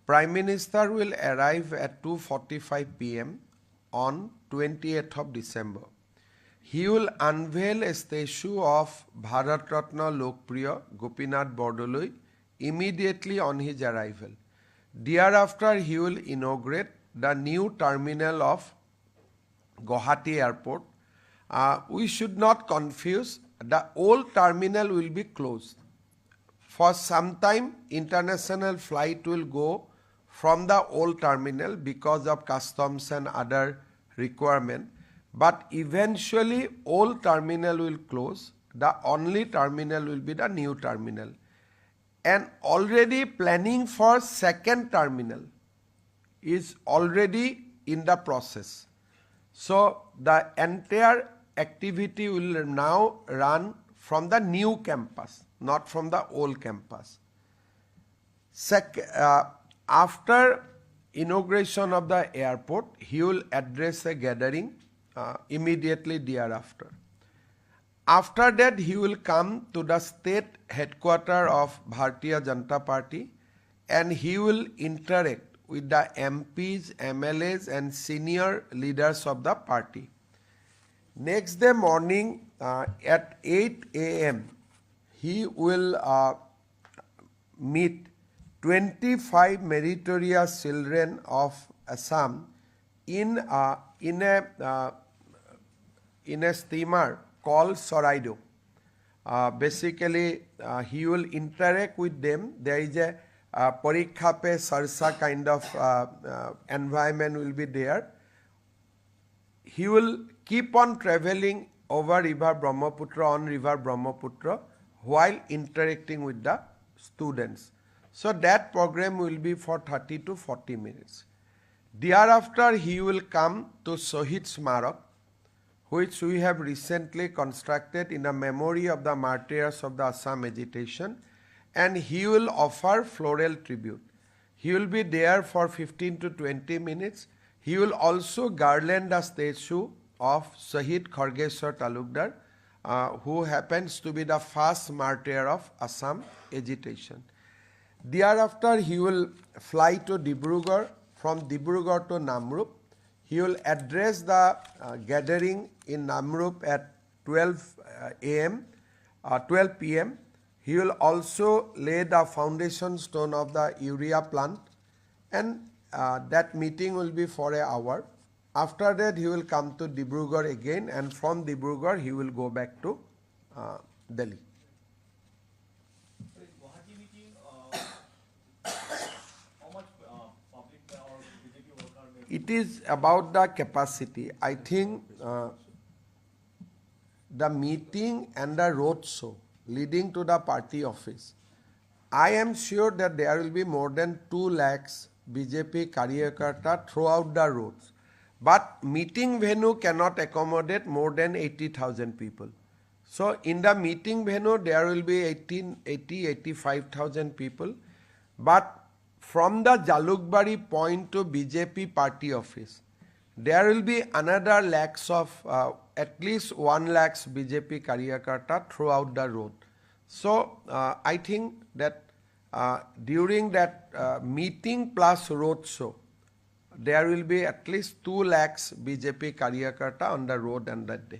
Prime Minister will arrive at 2:45 p.m. on 28th of December. He will unveil a statue of Bharat Ratna Lokpriya Gopinath Bordoloi immediately on his arrival. Thereafter, he will inaugurate the new terminal of Guwahati Airport. We should not confuse. The old terminal will be closed. For some time, international flight will go from the old terminal because of customs and other requirement. But eventually, old terminal will close. The only terminal will be the new terminal. And already planning for second terminal is already in the process. So the entire activity will now run from the new campus, not from the old campus. After inauguration of the airport, he will address a gathering immediately thereafter. After that, he will come to the state headquarters of Bharatiya Janata Party and he will interact with the MPs, MLAs and senior leaders of the party. Next day morning at 8 a.m., he will meet 25 meritorious children of Assam in a steamer called Saraido. Basically, he will interact with them. There is a Parikha Pe Sarsa kind of environment will be there. He will keep on traveling over River Brahmaputra, on River Brahmaputra, while interacting with the students. So that program will be for 30 to 40 minutes. Thereafter, he will come to Shahid Smarak, which we have recently constructed in the memory of the martyrs of the Assam agitation, and he will offer floral tribute. He will be there for 15 to 20 minutes. He will also garland the statue of Shahid Khargeshwar Talukdar, who happens to be the first martyr of Assam agitation. Thereafter, he will fly to Dibrugarh, from Dibrugarh to Namrup. He will address the gathering in Namrup at 12 p.m. He will also lay the foundation stone of the urea plant, and that meeting will be for an hour. After that, he will come to Dibrugarh again, and from Dibrugarh, he will go back to Delhi. It is about the capacity. I think the meeting and the road show leading to the party office, I am sure that there will be more than 2 lakhs BJP Karyakarta throughout the roads. But meeting venue cannot accommodate more than 80,000 people. So in the meeting venue, there will be 85,000 people. But from the Jalukbari point to BJP party office, there will be another lakhs of at least 1 lakhs BJP Karyakarta throughout the road. So I think that during that meeting plus road show, there will be at least 2 lakhs BJP Karyakarta on the road on that day.